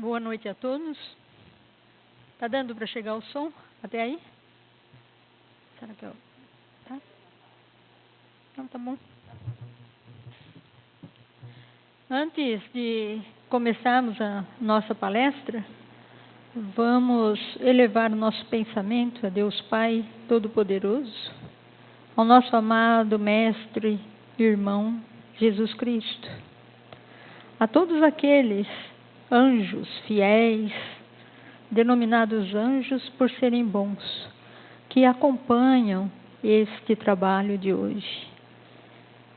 Boa noite a todos. Tá dando para chegar o som até aí? Será que eu... Tá? Então tá bom. Antes de começarmos a nossa palestra, vamos elevar o nosso pensamento a Deus Pai Todo-Poderoso, ao nosso amado Mestre e Irmão Jesus Cristo, a todos aqueles anjos fiéis, denominados anjos por serem bons, que acompanham este trabalho de hoje.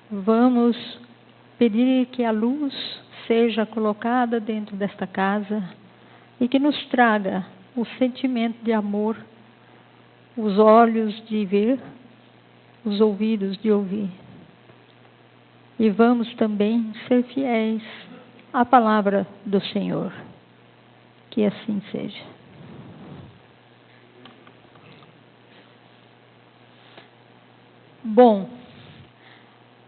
Vamos pedir que a luz seja colocada dentro desta casa e que nos traga o sentimento de amor, os olhos de ver, os ouvidos de ouvir. E vamos também ser fiéis à palavra do Senhor. Que assim seja. Bom,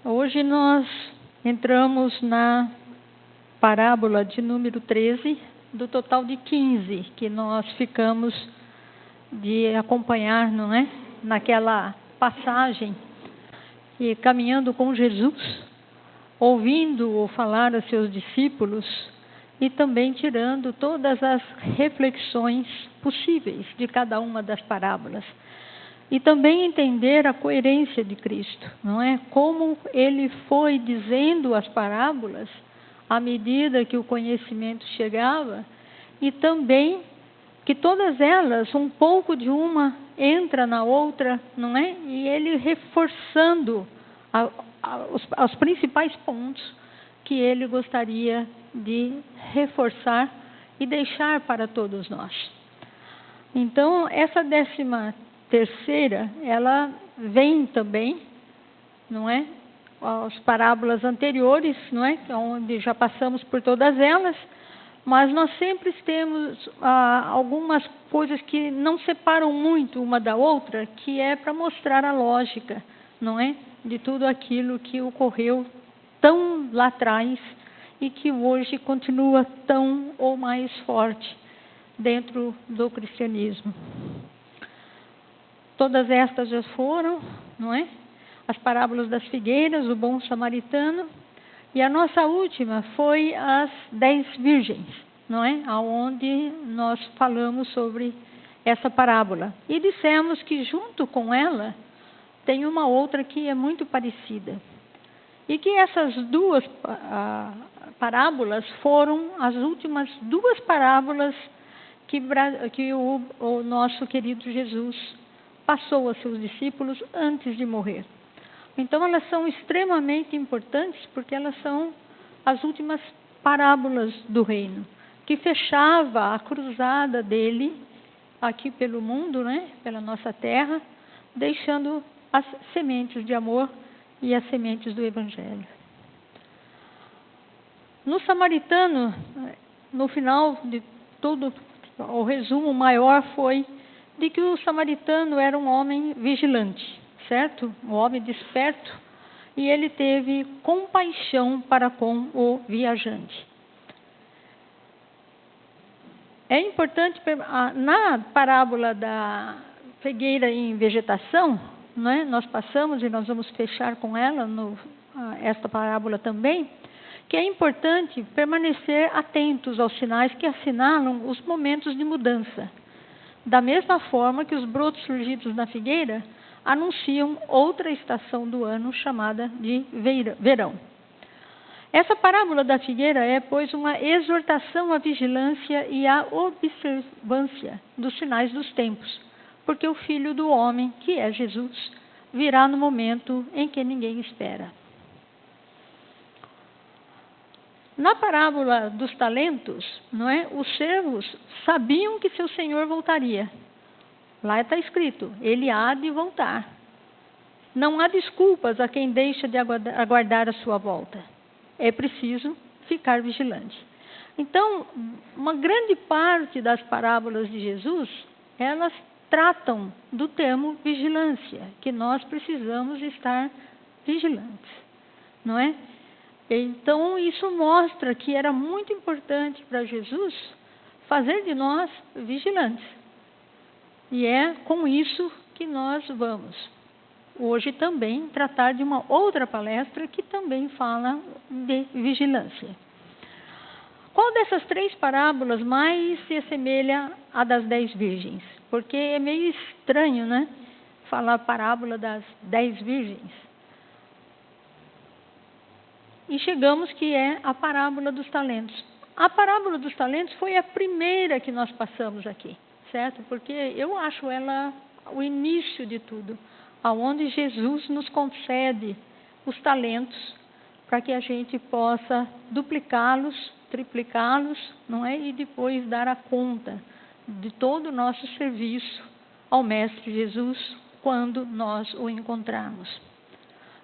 hoje nós entramos na parábola de número 13, do total de 15, que nós ficamos de acompanhar, não é? Naquela passagem, e caminhando com Jesus, ouvindo-o falar aos seus discípulos, e também tirando todas as reflexões possíveis de cada uma das parábolas. E também entender a coerência de Cristo, não é? Como ele foi dizendo as parábolas à medida que o conhecimento chegava, e também que todas elas, um pouco de uma entra na outra, não é? E ele reforçando os principais pontos que ele gostaria de reforçar e deixar para todos nós. Então, essa 13ª, ela vem também, não é? As parábolas anteriores, não é? Onde já passamos por todas elas, mas nós sempre temos algumas coisas que não separam muito uma da outra, que é para mostrar a lógica, não é? De tudo aquilo que ocorreu tão lá atrás e que hoje continua tão ou mais forte dentro do cristianismo. Todas estas já foram, não é? As parábolas das figueiras, o bom samaritano, e a nossa última foi as 10 virgens, não é? Aonde nós falamos sobre essa parábola. E dissemos que junto com ela tem uma outra que é muito parecida. E que essas duas parábolas foram as últimas 2 parábolas que o nosso querido Jesus passou aos seus discípulos antes de morrer. Então, elas são extremamente importantes porque elas são as últimas parábolas do reino, que fechava a cruzada dele aqui pelo mundo, né, pela nossa terra, deixando as sementes de amor e as sementes do Evangelho. No samaritano, no final de todo, o resumo maior foi de que o samaritano era um homem vigilante, certo? Um homem desperto, e ele teve compaixão para com o viajante. É importante, na parábola da figueira em vegetação, né, nós passamos e nós vamos fechar com ela, esta parábola também, que é importante permanecer atentos aos sinais que assinalam os momentos de mudança. Da mesma forma que os brotos surgidos na figueira anunciam outra estação do ano chamada de verão. Essa parábola da figueira é, pois, uma exortação à vigilância e à observância dos sinais dos tempos, porque o Filho do Homem, que é Jesus, virá no momento em que ninguém espera. Na parábola dos talentos, não é? Os servos sabiam que seu senhor voltaria. Lá está escrito, ele há de voltar. Não há desculpas a quem deixa de aguardar a sua volta. É preciso ficar vigilante. Então, uma grande parte das parábolas de Jesus, elas tratam do termo vigilância, que nós precisamos estar vigilantes, não é? Então, isso mostra que era muito importante para Jesus fazer de nós vigilantes. E é com isso que nós vamos hoje também tratar de uma outra palestra que também fala de vigilância. Qual dessas 3 parábolas mais se assemelha à das 10 virgens? Porque é meio estranho, né? Falar parábola das 10 virgens. E chegamos que é a parábola dos talentos. A parábola dos talentos foi a primeira que nós passamos aqui, certo? Porque eu acho ela o início de tudo, aonde Jesus nos concede os talentos para que a gente possa duplicá-los, triplicá-los, não é? E depois dar a conta de todo o nosso serviço ao Mestre Jesus quando nós o encontrarmos.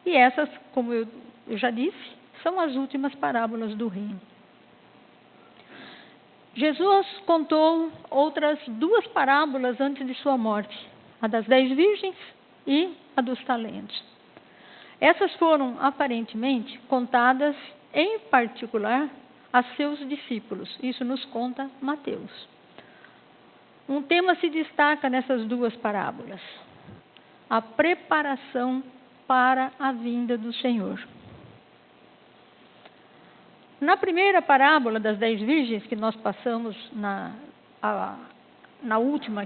E essas, como eu já disse, são as últimas parábolas do reino. Jesus contou outras 2 parábolas antes de sua morte, a das 10 virgens e a dos talentos. Essas foram aparentemente contadas em particular a seus discípulos. Isso nos conta Mateus. Um tema se destaca nessas 2 parábolas: a preparação para a vinda do Senhor. Na primeira parábola das 10 virgens, que nós passamos na última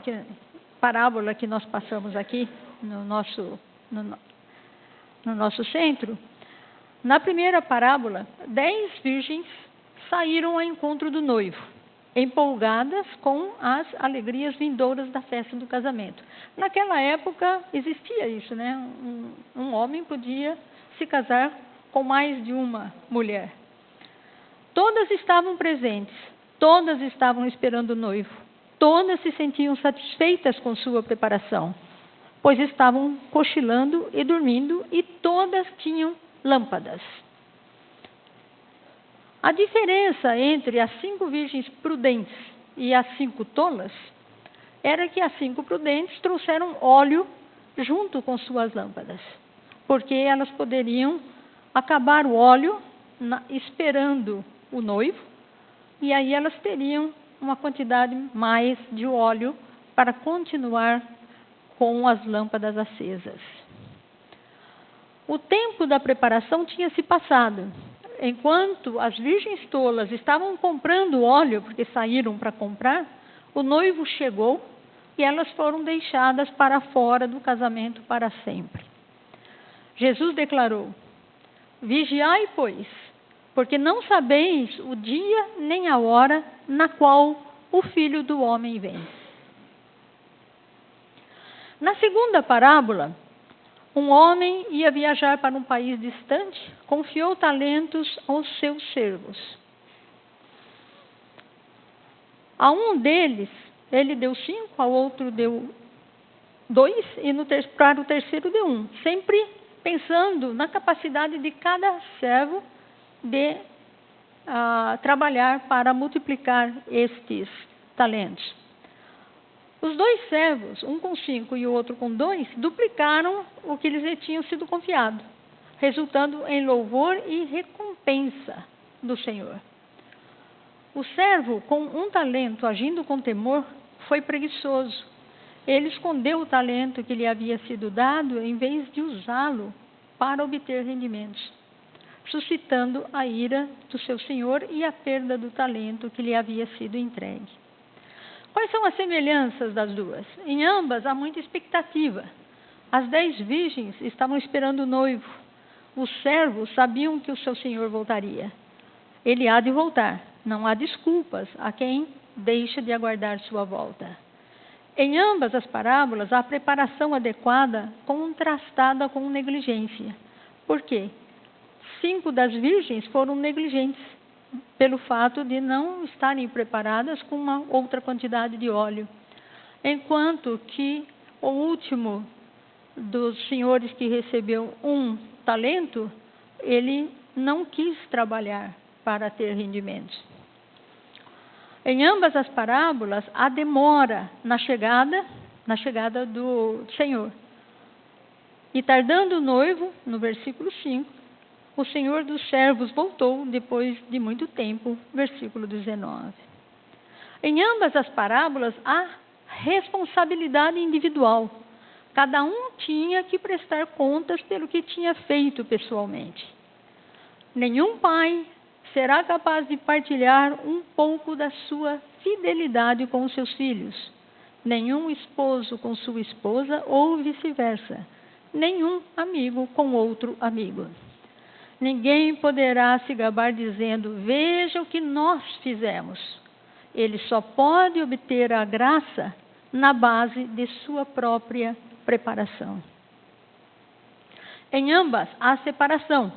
parábola que nós passamos aqui no nosso centro, na primeira parábola, 10 virgens saíram ao encontro do noivo, empolgadas com as alegrias vindouras da festa do casamento. Naquela época existia isso, né? Um homem podia se casar com mais de uma mulher. Todas estavam presentes, todas estavam esperando o noivo, todas se sentiam satisfeitas com sua preparação, pois estavam cochilando e dormindo e todas tinham lâmpadas. A diferença entre as 5 virgens prudentes e as 5 tolas era que as 5 prudentes trouxeram óleo junto com suas lâmpadas, porque elas poderiam acabar o óleo esperando o noivo, e aí elas teriam uma quantidade mais de óleo para continuar com as lâmpadas acesas. O tempo da preparação tinha se passado. Enquanto as virgens tolas estavam comprando óleo, porque saíram para comprar, o noivo chegou e elas foram deixadas para fora do casamento para sempre. Jesus declarou: vigiai, pois, porque não sabeis o dia nem a hora na qual o Filho do Homem vem. Na segunda parábola, um homem ia viajar para um país distante, confiou talentos aos seus servos. A um deles, ele deu 5, ao outro deu 2, e para o terceiro deu 1. Sempre pensando na capacidade de cada servo de trabalhar para multiplicar estes talentos. Os 2 servos, um com 5 e o outro com 2, duplicaram o que lhes tinham sido confiado, resultando em louvor e recompensa do Senhor. O servo com 1 talento, agindo com temor, foi preguiçoso. Ele escondeu o talento que lhe havia sido dado em vez de usá-lo para obter rendimentos, suscitando a ira do seu senhor e a perda do talento que lhe havia sido entregue. Quais são as semelhanças das 2? Em ambas há muita expectativa. As 10 virgens estavam esperando o noivo. Os servos sabiam que o seu senhor voltaria. Ele há de voltar. Não há desculpas a quem deixa de aguardar sua volta. Em ambas as parábolas, há preparação adequada contrastada com negligência. Por quê? 5 das virgens foram negligentes pelo fato de não estarem preparadas com uma outra quantidade de óleo. Enquanto que o último dos senhores que recebeu 1 talento, ele não quis trabalhar para ter rendimentos. Em ambas as parábolas, há demora na chegada do Senhor. E tardando o noivo, no versículo 5, o Senhor dos servos voltou depois de muito tempo, versículo 19. Em ambas as parábolas há responsabilidade individual. Cada um tinha que prestar contas pelo que tinha feito pessoalmente. Nenhum pai será capaz de partilhar um pouco da sua fidelidade com os seus filhos. Nenhum esposo com sua esposa ou vice-versa. Nenhum amigo com outro amigo. Ninguém poderá se gabar dizendo: veja o que nós fizemos. Ele só pode obter a graça na base de sua própria preparação. Em ambas há separação.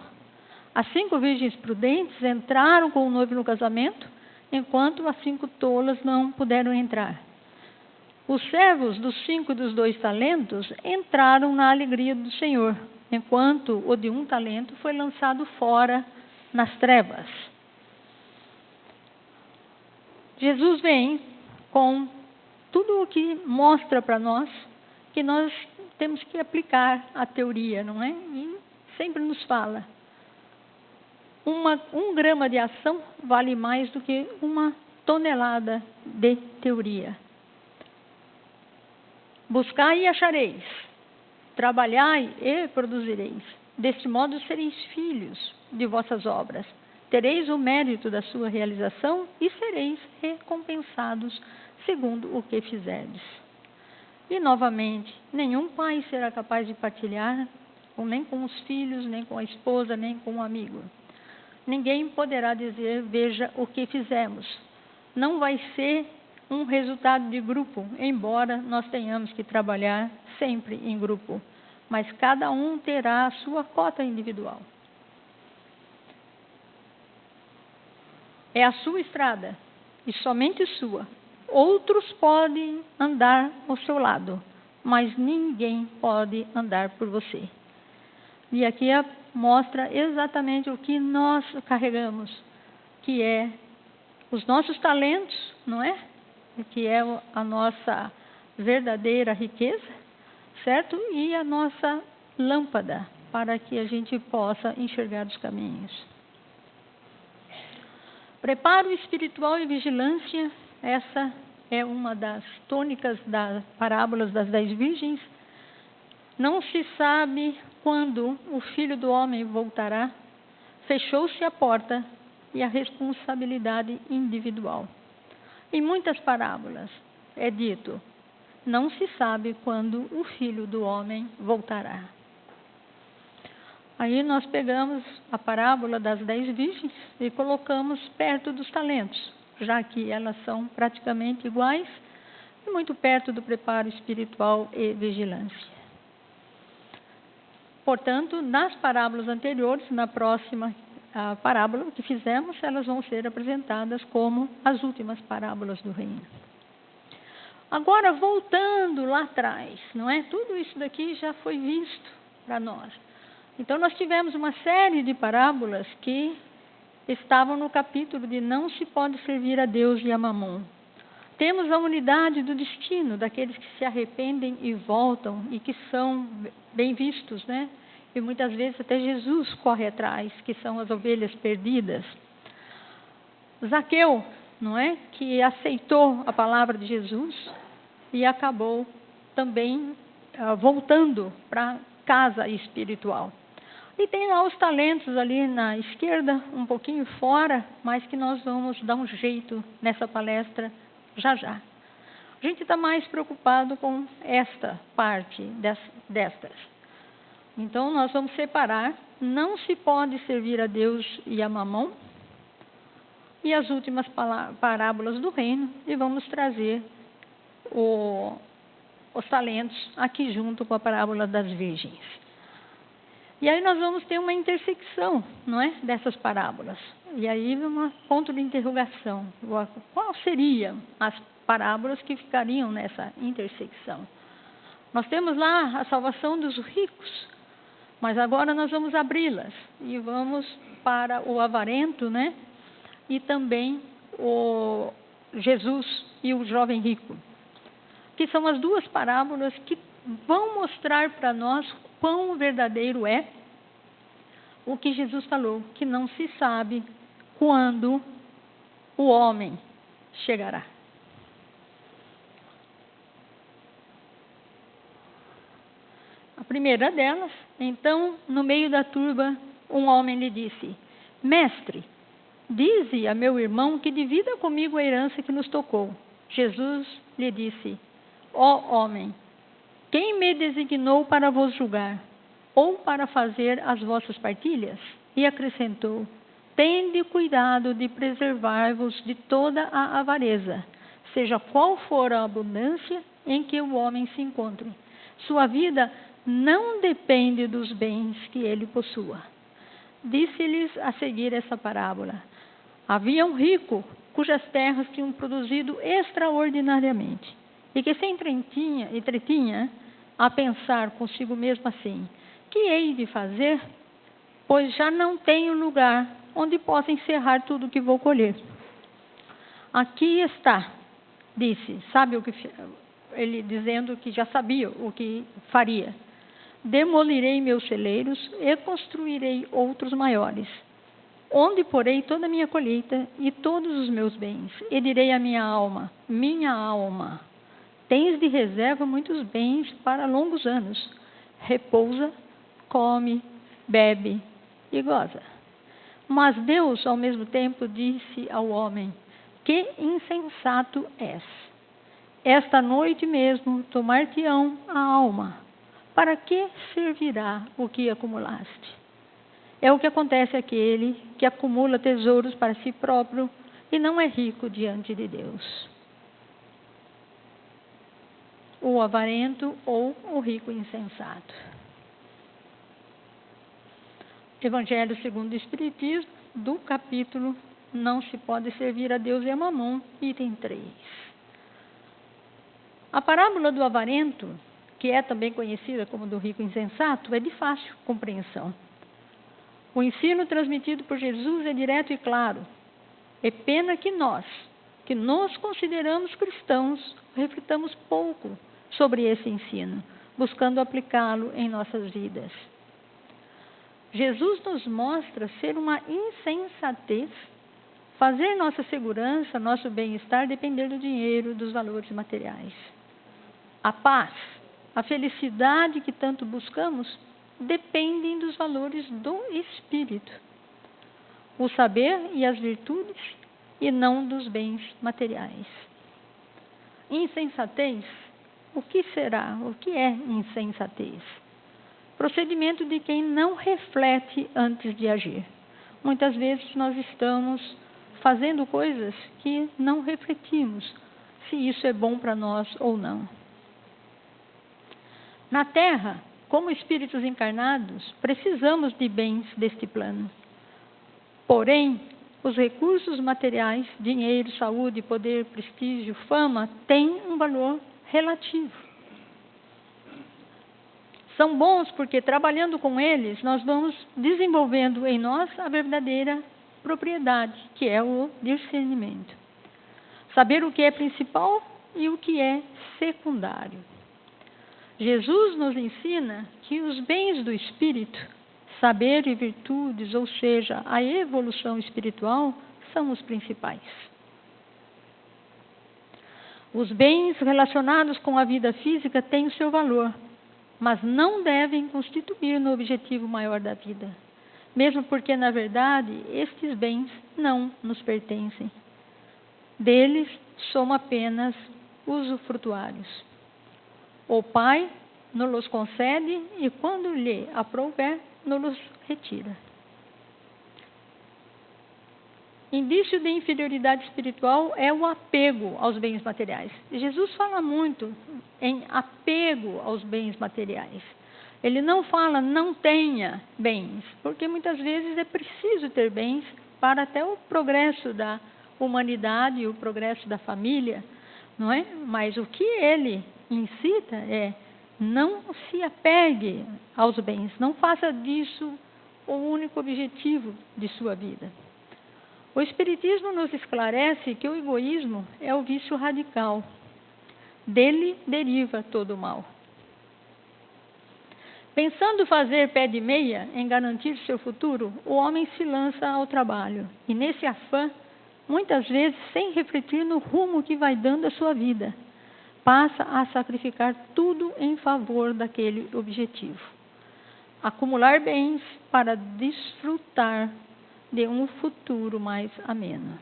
As 5 virgens prudentes entraram com o noivo no casamento, enquanto as 5 tolas não puderam entrar. Os servos dos 5 e dos 2 talentos entraram na alegria do Senhor, enquanto o de 1 talento foi lançado fora nas trevas. Jesus vem com tudo o que mostra para nós que nós temos que aplicar a teoria, não é? E sempre nos fala: 1 grama de ação vale mais do que 1 tonelada de teoria. Buscai e achareis, trabalhai e produzireis. Deste modo sereis filhos de vossas obras. Tereis o mérito da sua realização e sereis recompensados segundo o que fizerdes. E, novamente, nenhum pai será capaz de partilhar, nem com os filhos, nem com a esposa, nem com o amigo. Ninguém poderá dizer: veja o que fizemos. Não vai ser um resultado de grupo, embora nós tenhamos que trabalhar sempre em grupo. Mas cada um terá a sua cota individual. É a sua estrada, e somente sua. Outros podem andar ao seu lado, mas ninguém pode andar por você. E aqui mostra exatamente o que nós carregamos, que é os nossos talentos, não é? Que é a nossa verdadeira riqueza, certo? E a nossa lâmpada, para que a gente possa enxergar os caminhos. Preparo espiritual e vigilância, essa é uma das tônicas das parábolas das 10 virgens. Não se sabe quando o Filho do Homem voltará. Fechou-se a porta e a responsabilidade individual. Em muitas parábolas é dito: não se sabe quando o Filho do Homem voltará. Aí nós pegamos a parábola das 10 virgens e colocamos perto dos talentos, já que elas são praticamente iguais e muito perto do preparo espiritual e vigilância. Portanto, nas parábolas anteriores, na próxima parábola que fizemos, elas vão ser apresentadas como as últimas parábolas do reino. Agora, voltando lá atrás, não é? Tudo isso daqui já foi visto para nós. Então, nós tivemos uma série de parábolas que estavam no capítulo de não se pode servir a Deus e a Mamon. Temos a unidade do destino, daqueles que se arrependem e voltam e que são bem vistos, né? E muitas vezes até Jesus corre atrás, que são as ovelhas perdidas. Zaqueu, não é? Que aceitou a palavra de Jesus e acabou também voltando para a casa espiritual. E tem lá os talentos ali na esquerda, um pouquinho fora, mas que nós vamos dar um jeito nessa palestra já já. A gente está mais preocupado com esta parte destas. Então, nós vamos separar: não se pode servir a Deus e a Mamon, e as últimas parábolas do reino, e vamos trazer os talentos aqui junto com a parábola das virgens. E aí nós vamos ter uma intersecção, não é, dessas parábolas. E aí um ponto de interrogação: qual seriam as parábolas que ficariam nessa intersecção? Nós temos lá a salvação dos ricos, mas agora nós vamos abri-las e vamos para o avarento, né? E também o Jesus e o jovem rico, que são as 2 parábolas que vão mostrar para nós quão verdadeiro é o que Jesus falou, que não se sabe quando o homem chegará. primeira delas, então, no meio da turba, um homem lhe disse: Mestre, dize a meu irmão que divida comigo a herança que nos tocou. Jesus lhe disse: Ó homem, quem me designou para vos julgar, ou para fazer as vossas partilhas? E acrescentou: Tende cuidado de preservar-vos de toda a avareza, seja qual for a abundância em que o homem se encontre. Sua vida não depende dos bens que ele possua. Disse-lhes a seguir essa parábola: Havia um rico cujas terras tinham produzido extraordinariamente, e que se entretinha a pensar consigo mesmo assim: que hei de fazer? Pois já não tenho lugar onde possa encerrar tudo o que vou colher. Aqui está, disse, sabe o que ele dizendo que já sabia o que faria. Demolirei meus celeiros e construirei outros maiores, onde porei toda a minha colheita e todos os meus bens. E direi à minha alma, tens de reserva muitos bens para longos anos. Repousa, come, bebe e goza. Mas Deus, ao mesmo tempo, disse ao homem: que insensato és! Esta noite mesmo tomar-te-ão a alma. Para que servirá o que acumulaste? É o que acontece àquele que acumula tesouros para si próprio e não é rico diante de Deus. O avarento ou o rico insensato. Evangelho segundo o Espiritismo, do capítulo Não se pode servir a Deus e a Mamon, item 3. A parábola do avarento, que é também conhecida como do rico insensato, é de fácil compreensão. O ensino transmitido por Jesus é direto e claro. É pena que nós, que nos consideramos cristãos, reflitamos pouco sobre esse ensino, buscando aplicá-lo em nossas vidas. Jesus nos mostra ser uma insensatez fazer nossa segurança, nosso bem-estar depender do dinheiro, dos valores materiais. A paz, a felicidade que tanto buscamos dependem dos valores do espírito, o saber e as virtudes, e não dos bens materiais. Insensatez, o que será? O que é insensatez? Procedimento de quem não reflete antes de agir. Muitas vezes nós estamos fazendo coisas que não refletimos se isso é bom para nós ou não. Na Terra, como espíritos encarnados, precisamos de bens deste plano. Porém, os recursos materiais, dinheiro, saúde, poder, prestígio, fama, têm um valor relativo. São bons porque, trabalhando com eles, nós vamos desenvolvendo em nós a verdadeira propriedade, que é o discernimento. Saber o que é principal e o que é secundário. Jesus nos ensina que os bens do espírito, saber e virtudes, ou seja, a evolução espiritual, são os principais. Os bens relacionados com a vida física têm o seu valor, mas não devem constituir no objetivo maior da vida, mesmo porque, na verdade, estes bens não nos pertencem. Deles somos apenas usufrutuários. O Pai nos concede e, quando lhe aprouver, nos retira. Indício de inferioridade espiritual é o apego aos bens materiais. Jesus fala muito em apego aos bens materiais. Ele não fala não tenha bens, porque muitas vezes é preciso ter bens para até o progresso da humanidade e o progresso da família, não é? Mas o que ele incita é: não se apegue aos bens, não faça disso o único objetivo de sua vida. O Espiritismo nos esclarece que o egoísmo é o vício radical. Dele deriva todo o mal. Pensando fazer pé de meia em garantir seu futuro, o homem se lança ao trabalho. E nesse afã, muitas vezes sem refletir no rumo que vai dando a sua vida, passa a sacrificar tudo em favor daquele objetivo. Acumular bens para desfrutar de um futuro mais ameno.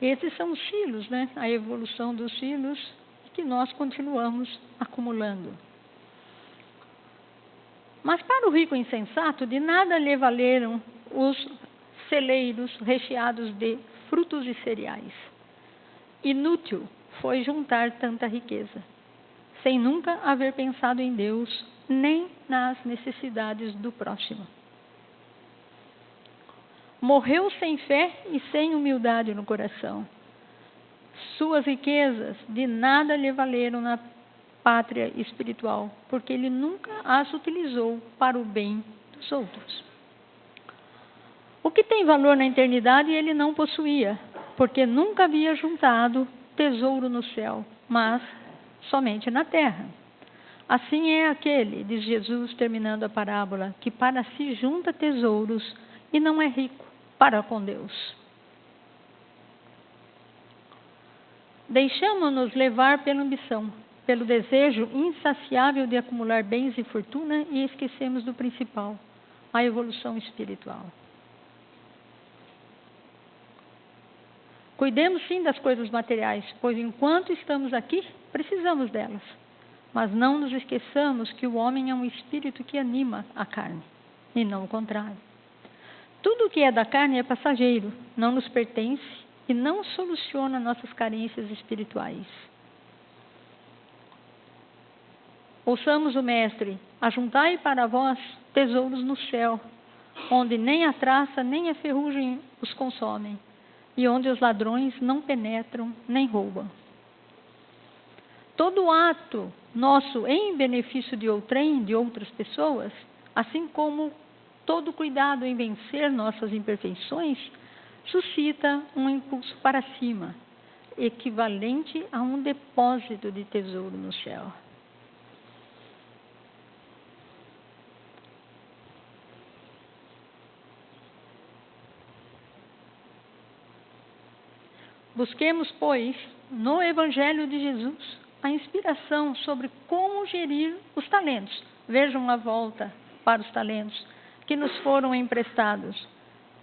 Esses são os filos, né? A evolução dos filos que nós continuamos acumulando. Mas para o rico insensato, de nada lhe valeram os celeiros recheados de frutos e cereais. Inútil foi juntar tanta riqueza, sem nunca haver pensado em Deus, nem nas necessidades do próximo. Morreu sem fé e sem humildade no coração. Suas riquezas de nada lhe valeram na pátria espiritual, porque ele nunca as utilizou para o bem dos outros. O que tem valor na eternidade ele não possuía, porque nunca havia juntado tesouro no céu, mas somente na terra. Assim é aquele, diz Jesus terminando a parábola, que para si junta tesouros e não é rico para com Deus. Deixamo-nos levar pela ambição, pelo desejo insaciável de acumular bens e fortuna e esquecemos do principal, a evolução espiritual. Cuidemos sim das coisas materiais, pois enquanto estamos aqui, precisamos delas. Mas não nos esqueçamos que o homem é um espírito que anima a carne, e não o contrário. Tudo o que é da carne é passageiro, não nos pertence e não soluciona nossas carências espirituais. Ouçamos o Mestre: ajuntai para vós tesouros no céu, onde nem a traça nem a ferrugem os consomem, e onde os ladrões não penetram nem roubam. Todo ato nosso em benefício de outrem, de outras pessoas, assim como todo cuidado em vencer nossas imperfeições, suscita um impulso para cima, equivalente a um depósito de tesouro no céu. Busquemos, pois, no Evangelho de Jesus, a inspiração sobre como gerir os talentos. Vejam a volta para os talentos que nos foram emprestados,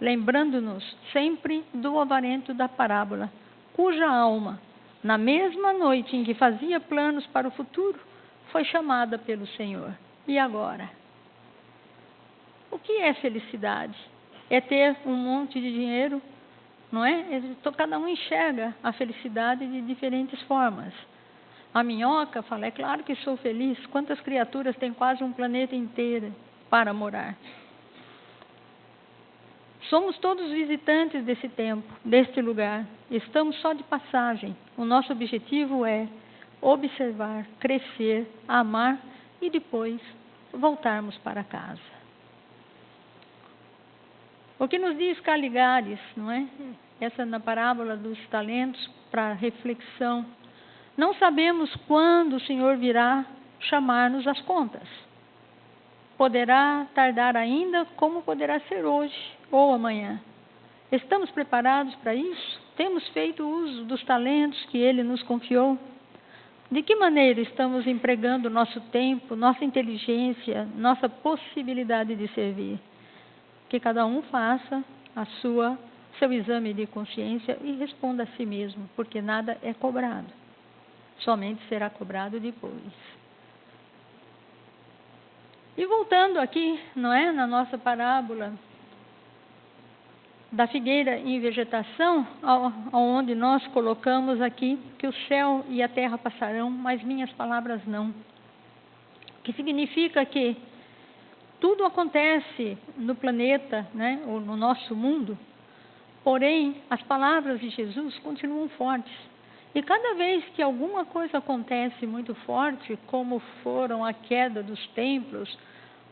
lembrando-nos sempre do avarento da parábola, cuja alma, na mesma noite em que fazia planos para o futuro, foi chamada pelo Senhor. E agora? O que é felicidade? É ter um monte de dinheiro? Não é? Cada um enxerga a felicidade de diferentes formas. A minhoca fala: é claro que sou feliz. Quantas criaturas têm quase um planeta inteiro para morar? Somos todos visitantes desse tempo, deste lugar. Estamos só de passagem. O nosso objetivo é observar, crescer, amar e depois voltarmos para casa. O que nos diz Caligares, não é? Essa na parábola dos talentos, para reflexão. Não sabemos quando o Senhor virá chamar-nos às contas. Poderá tardar ainda, como poderá ser hoje ou amanhã. Estamos preparados para isso? Temos feito uso dos talentos que Ele nos confiou? De que maneira estamos empregando nosso tempo, nossa inteligência, nossa possibilidade de servir? Que cada um faça seu exame de consciência e responda a si mesmo, porque nada é cobrado. Somente será cobrado depois. E voltando aqui, não é, na nossa parábola da figueira em vegetação, onde nós colocamos aqui que o céu e a terra passarão, mas minhas palavras não. Que significa que tudo acontece no planeta, né, ou no nosso mundo, porém as palavras de Jesus continuam fortes. E cada vez que alguma coisa acontece muito forte, como foram a queda dos templos,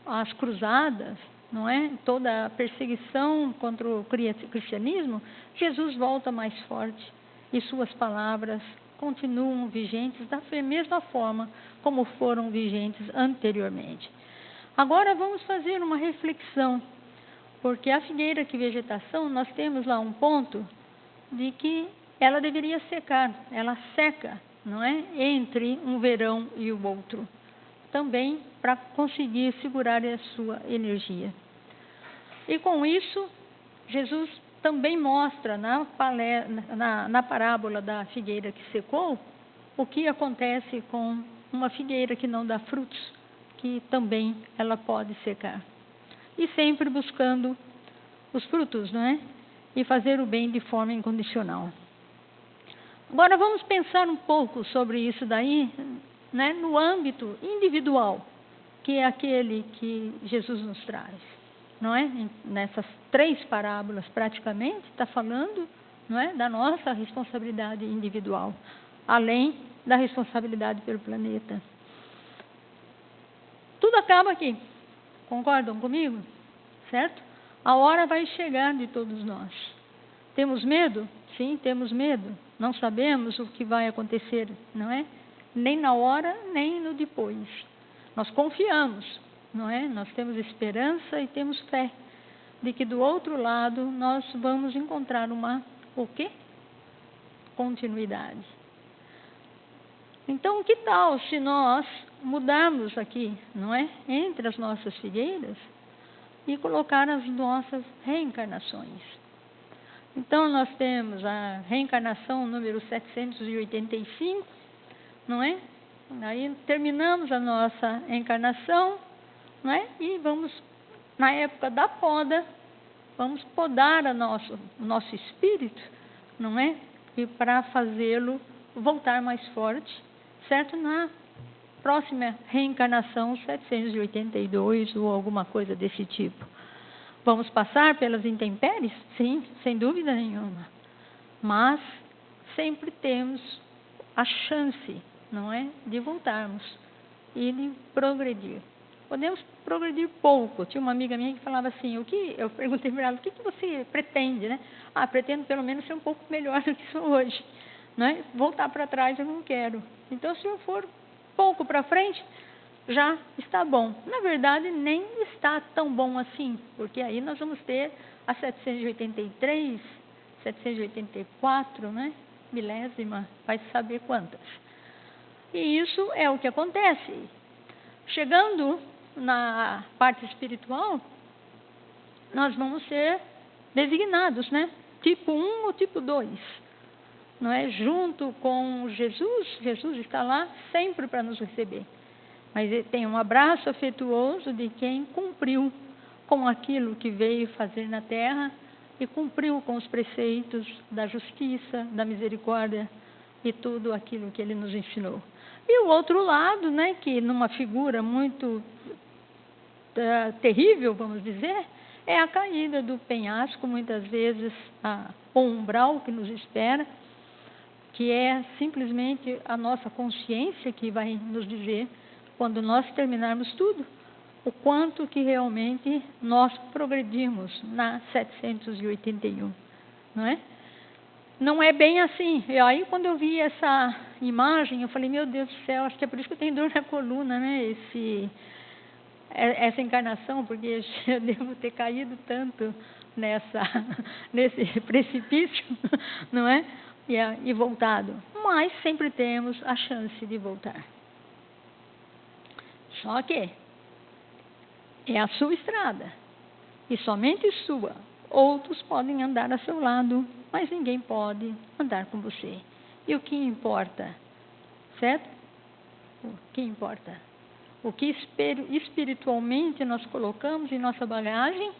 as cruzadas, não é? Toda a perseguição contra o cristianismo, Jesus volta mais forte e suas palavras continuam vigentes da mesma forma como foram vigentes anteriormente. Agora vamos fazer uma reflexão, porque a figueira que vegetação, nós temos lá um ponto de que ela deveria secar, ela seca, não é? Entre um verão e o outro, também para conseguir segurar a sua energia. E com isso, Jesus também mostra na parábola da figueira que secou, o que acontece com uma figueira que não dá frutos, que também ela pode secar. E sempre buscando os frutos, não é? E fazer o bem de forma incondicional. Agora vamos pensar um pouco sobre isso daí, né, no âmbito individual, que é aquele que Jesus nos traz, não é? Nessas 3 parábolas praticamente está falando, não é, da nossa responsabilidade individual, além da responsabilidade pelo planeta. Tudo acaba aqui, concordam comigo? Certo? A hora vai chegar de todos nós. Temos medo? Sim, temos medo. Não sabemos o que vai acontecer, não é? Nem na hora, nem no depois. Nós confiamos, não é? Nós temos esperança e temos fé de que do outro lado nós vamos encontrar o quê? Continuidade. Então, que tal se nós mudarmos aqui, não é? Entre as nossas figueiras e colocar as nossas reencarnações. Então, nós temos a reencarnação número 785, não é? Aí terminamos a nossa encarnação, não é? E vamos, na época da poda, vamos podar o nosso espírito, não é? E para fazê-lo voltar mais forte, certo? Na próxima reencarnação 782 ou alguma coisa desse tipo. Vamos passar pelas intempéries? Sim, sem dúvida nenhuma. Mas sempre temos a chance, não é, de voltarmos e de progredir. Podemos progredir pouco. Tinha uma amiga minha que falava assim, eu perguntei para ela, o que você pretende, né? Pretendo pelo menos ser um pouco melhor do que sou hoje, não é? Voltar para trás eu não quero. Então, se eu for pouco para frente, já está bom. Na verdade, nem está tão bom assim, porque aí nós vamos ter a 783, 784, né? Milésima, vai saber quantas. E isso é o que acontece. Chegando na parte espiritual, nós vamos ser designados, né? Tipo 1 ou tipo 2. Não é? Junto com Jesus, Jesus está lá sempre para nos receber. Mas ele tem um abraço afetuoso de quem cumpriu com aquilo que veio fazer na terra e cumpriu com os preceitos da justiça, da misericórdia e tudo aquilo que ele nos ensinou. E o outro lado, né, que numa figura muito terrível, vamos dizer, é a caída do penhasco, muitas vezes o umbral que nos espera, que é simplesmente a nossa consciência que vai nos dizer, quando nós terminarmos tudo, o quanto que realmente nós progredimos na 781, não é? Não é bem assim. E aí, quando eu vi essa imagem, eu falei, meu Deus do céu, acho que é por isso que eu tenho dor na coluna, né? Essa encarnação, porque eu devo ter caído tanto nesse precipício, não é? E voltado. Mas sempre temos a chance de voltar. Só que é a sua estrada, e somente sua. Outros podem andar a seu lado, mas ninguém pode andar com você. E o que importa? Certo? O que importa? O que espiritualmente nós colocamos em nossa bagagem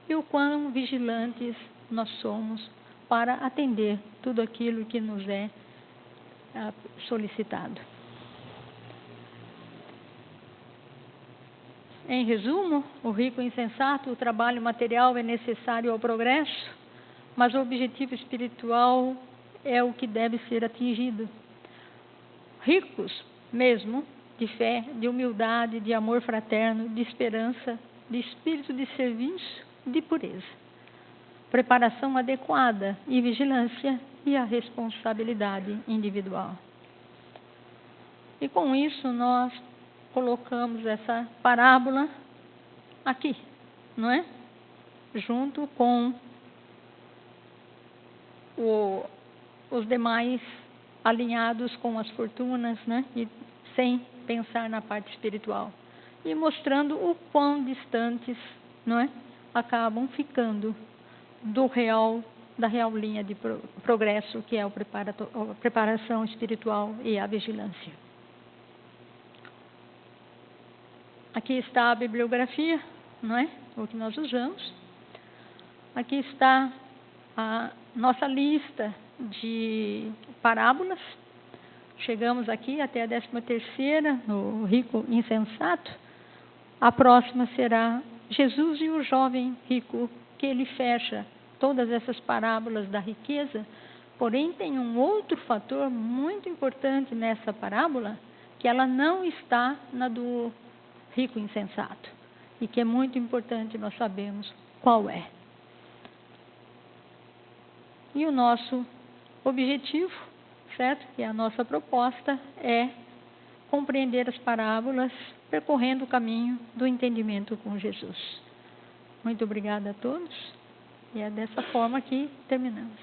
e o quão vigilantes nós somos para atender tudo aquilo que nos é solicitado. Em resumo, o rico insensato, o trabalho material é necessário ao progresso, mas o objetivo espiritual é o que deve ser atingido. Ricos mesmo, de fé, de humildade, de amor fraterno, de esperança, de espírito de serviço, de pureza. Preparação adequada e vigilância e a responsabilidade individual. E com isso nós colocamos essa parábola aqui, não é? Junto com os demais alinhados com as fortunas, né? E sem pensar na parte espiritual. E mostrando o quão distantes, não é? Acabam ficando da real linha de progresso, que é a preparação espiritual e a vigilância. Aqui está a bibliografia, não é? O que nós usamos. Aqui está a nossa lista de parábolas. Chegamos aqui até a 13ª, no rico insensato. A próxima será Jesus e o jovem rico, que ele fecha todas essas parábolas da riqueza. Porém, tem um outro fator muito importante nessa parábola, que ela não está na do rico insensato, e que é muito importante nós sabermos qual é. E o nosso objetivo, certo? E a nossa proposta é compreender as parábolas, percorrendo o caminho do entendimento com Jesus. Muito obrigada a todos, e é dessa forma que terminamos.